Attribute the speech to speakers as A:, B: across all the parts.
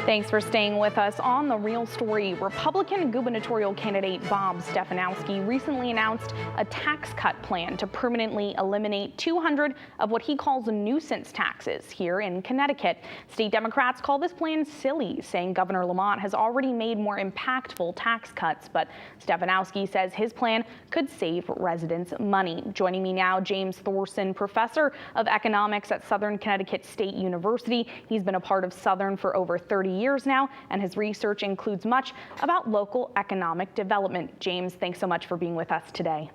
A: Thanks for staying with us on The Real Story. Republican gubernatorial candidate Bob Stefanowski recently announced a tax cut plan to permanently eliminate 200 of what he calls nuisance taxes here in Connecticut. State Democrats call this plan silly, saying Governor Lamont has already made more impactful tax cuts. But Stefanowski says his plan could save residents money. Joining me now, James Thorson, professor of economics at Southern Connecticut State University. He's been a part of Southern for over 30 years now, and his research includes much about local economic development. James, thanks so much for being with us today.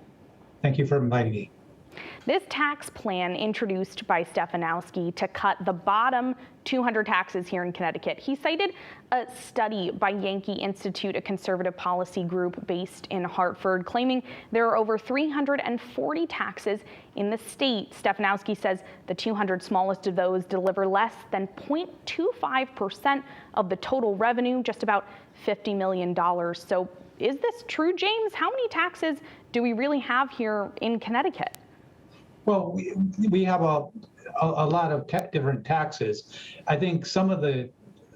B: Thank you for inviting me.
A: This tax plan introduced by Stefanowski to cut the bottom 200 taxes here in Connecticut. He cited a study by Yankee Institute, a conservative policy group based in Hartford, claiming there are over 340 taxes in the state. Stefanowski says the 200 smallest of those deliver less than 0.25% of the total revenue, just about $50 million. So is this true, James? How many taxes do we really have here in Connecticut?
B: Well, we have a lot of different taxes. I think some of the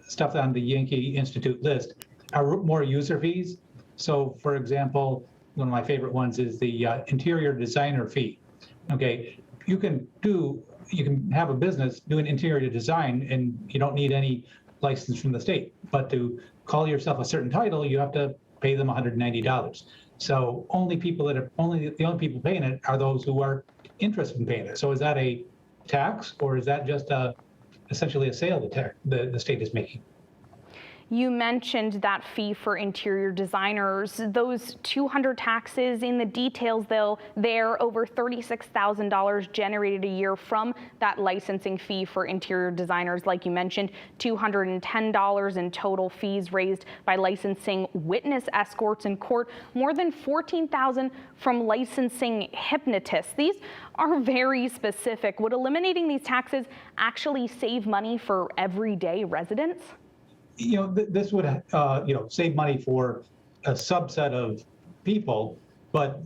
B: stuff on the Yankee Institute list are more user fees. So, for example, one of my favorite ones is the interior designer fee. Okay, you can have a business do an interior design, and you don't need any license from the state. But to call yourself a certain title, you have to pay them $190. So the only people paying it are those who are interested in paying it. So is that a tax, or is that just essentially a sale the state is making?
A: You mentioned that fee for interior designers. Those 200 taxes, in the details, though, they're over $36,000 generated a year from that licensing fee for interior designers. Like you mentioned, $210 in total fees raised by licensing witness escorts in court, more than $14,000 from licensing hypnotists. These are very specific. Would eliminating these taxes actually save money for everyday residents?
B: This would, save money for a subset of people, but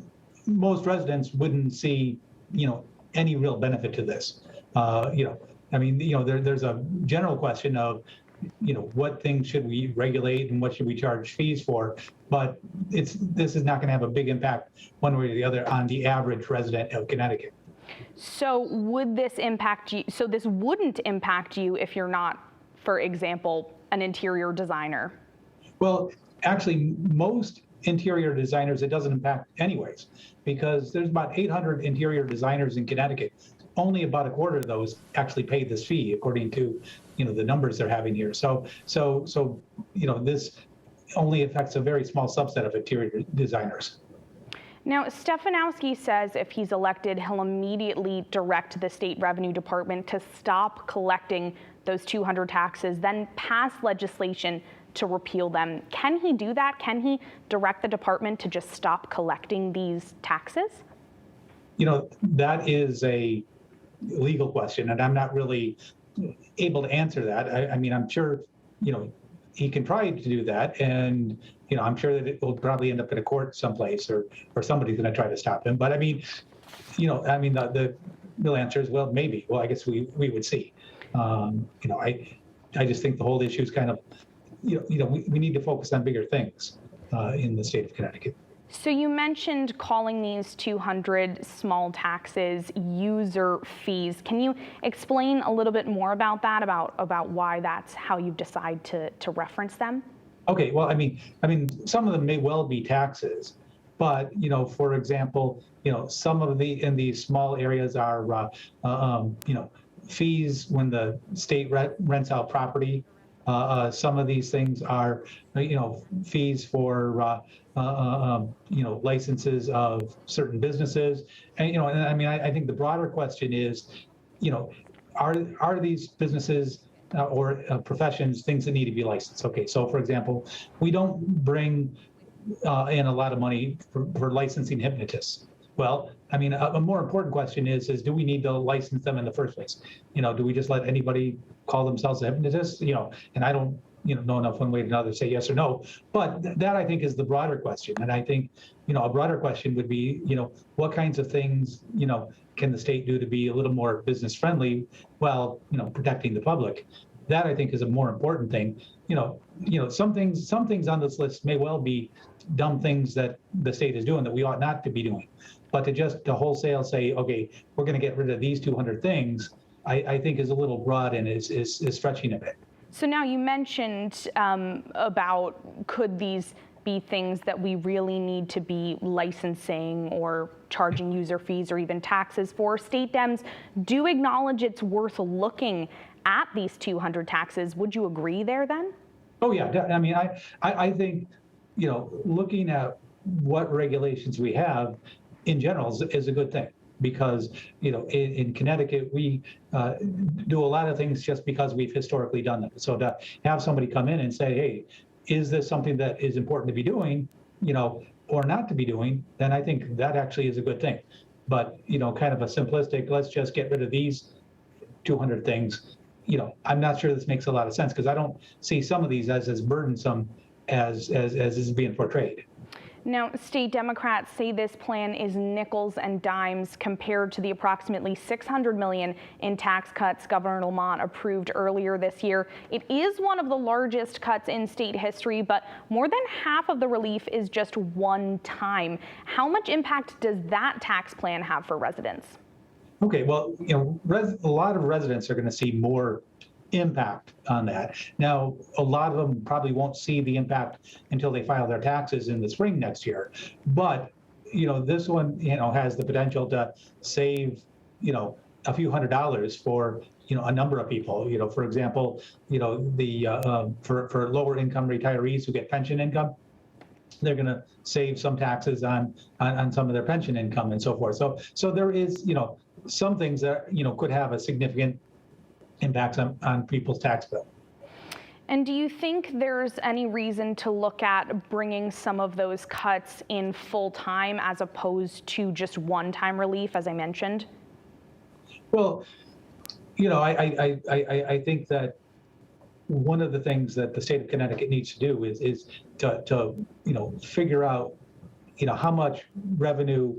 B: most residents wouldn't see, any real benefit to this. There's a general question of, what things should we regulate and what should we charge fees for? But this is not going to have a big impact one way or the other on the average resident of Connecticut.
A: So would this impact you? So this wouldn't impact you if you're not, for example, an interior designer?
B: Well, actually, most interior designers, it doesn't impact anyways, because there's about 800 interior designers in Connecticut. Only about a quarter of those actually pay this fee, according to, the numbers they're having here. So, this only affects a very small subset of interior designers.
A: Now, Stefanowski says if he's elected, he'll immediately direct the state revenue department to stop collecting those 200 taxes, then pass legislation to repeal them. Can he do that? Can he direct the department to just stop collecting these taxes?
B: That is a legal question, and I'm not really able to answer that. I'm sure, he can try to do that, and I'm sure that it will probably end up in a court someplace, or somebody's going to try to stop him. But the real answer is, well, maybe. Well, I guess we would see. I just think the whole issue is kind of, we need to focus on bigger things in the state of Connecticut.
A: So you mentioned calling these 200 small taxes user fees. Can you explain a little bit more about that, about why that's how you decide to reference them?
B: Okay, well, some of them may well be taxes, but, for example, some of in these small areas are, fees when the state rents out property. Some of these things are, fees for, licenses of certain businesses. And, I think the broader question is, are these businesses or professions things that need to be licensed? Okay, so for example, we don't bring in a lot of money for licensing hypnotists. Well, a more important question is do we need to license them in the first place? Do we just let anybody call themselves a hypnotist? And I don't, know enough one way or another to say yes or no. But that I think is the broader question. And I think, a broader question would be, what kinds of things, can the state do to be a little more business friendly while, protecting the public? That I think is a more important thing. Some things on this list may well be dumb things that the state is doing that we ought not to be doing. But to wholesale say, okay, we're going to get rid of these 200 things, I think is a little broad and is stretching a bit.
A: So now you mentioned about could these be things that we really need to be licensing or charging user fees or even taxes for. State Dems do acknowledge it's worth looking at these 200 taxes. Would you agree there then?
B: Oh yeah, I mean, I think, looking at what regulations we have in general is a good thing. Because in Connecticut we do a lot of things just because we've historically done them. So to have somebody come in and say, hey, is this something that is important to be doing, or not to be doing, then I think that actually is a good thing. But kind of a simplistic, let's just get rid of these 200 things. I'm not sure this makes a lot of sense because I don't see some of these as burdensome as is being portrayed.
A: Now, state Democrats say this plan is nickels and dimes compared to the approximately $600 million in tax cuts Governor Lamont approved earlier this year. It is one of the largest cuts in state history, but more than half of the relief is just one time. How much impact does that tax plan have for residents?
B: Okay, well, a lot of residents are going to see more impact on that. Now, a lot of them probably won't see the impact until they file their taxes in the spring next year. But, this one, has the potential to save, a few $100s for, a number of people. For example, for lower income retirees who get pension income, they're going to save some taxes on some of their pension income and so forth. So there is, some things that, could have a significant impacts on people's tax bill.
A: And do you think there's any reason to look at bringing some of those cuts in full time as opposed to just one-time relief, as I mentioned?
B: Well, I think that one of the things that the state of Connecticut needs to do is to figure out how much revenue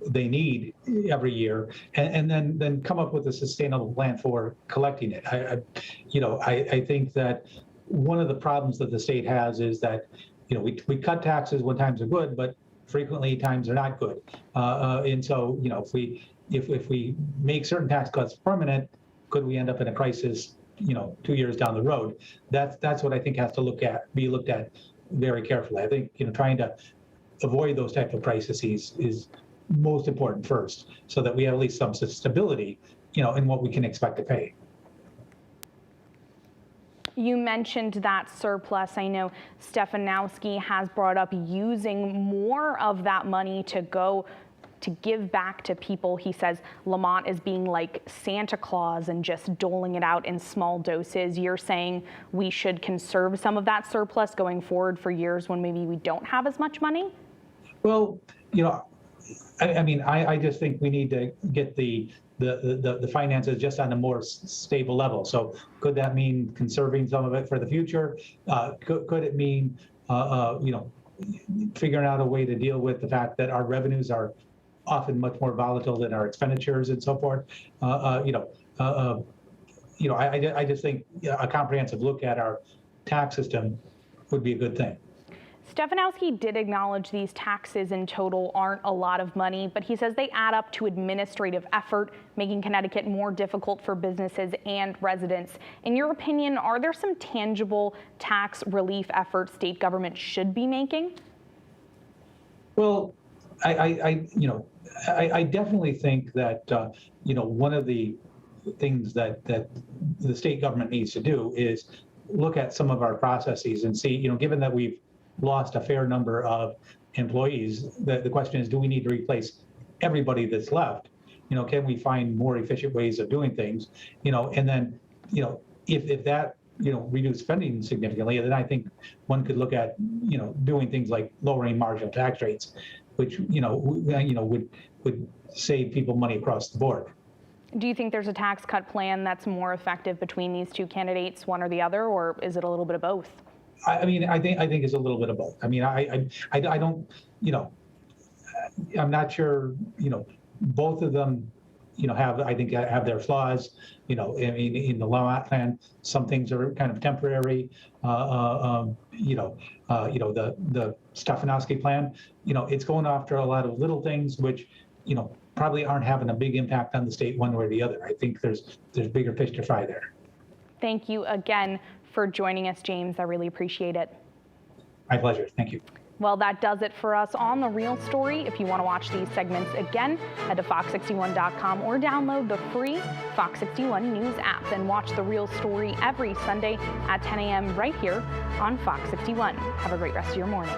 B: they need every year, and then come up with a sustainable plan for collecting it. I think that one of the problems that the state has is that we cut taxes when times are good, but frequently times are not good. And so if we make certain tax cuts permanent, could we end up in a crisis 2 years down the road? That's what I think has to be looked at very carefully. I think trying to avoid those type of crises is most important first, so that we have at least some stability, in what we can expect to pay.
A: You mentioned that surplus. I know Stefanowski has brought up using more of that money to give back to people. He says Lamont is being like Santa Claus and just doling it out in small doses. You're saying we should conserve some of that surplus going forward for years when maybe we don't have as much money?
B: Well, I just think we need to get the finances just on a more stable level. So could that mean conserving some of it for the future? Could it mean, figuring out a way to deal with the fact that our revenues are often much more volatile than our expenditures and so forth? I just think a comprehensive look at our tax system would be a good thing.
A: Stefanowski did acknowledge these taxes in total aren't a lot of money, but he says they add up to administrative effort, making Connecticut more difficult for businesses and residents. In your opinion, are there some tangible tax relief efforts state government should be making?
B: Well, I definitely think that one of the things that the state government needs to do is look at some of our processes and see, given that we've lost a fair number of employees, the question is, do we need to replace everybody that's left? Can we find more efficient ways of doing things? And then, if that, reduce spending significantly, then I think one could look at, doing things like lowering marginal tax rates, which, would save people money across the board.
A: Do you think there's a tax cut plan that's more effective between these two candidates, one or the other, or is it a little bit of both?
B: I think it's a little bit of both. I don't, I'm not sure, both of them, have their flaws. I mean, in the Lamont plan, some things are kind of temporary. The Stefanowski plan, it's going after a lot of little things which, probably aren't having a big impact on the state one way or the other. I think there's bigger fish to fry there.
A: Thank you again for joining us, James. I really appreciate it.
B: My pleasure. Thank you.
A: Well, that does it for us on The Real Story. If you want to watch these segments again, head to fox61.com or download the free Fox 61 News app and watch The Real Story every Sunday at 10 a.m. right here on Fox 61. Have a great rest of your morning.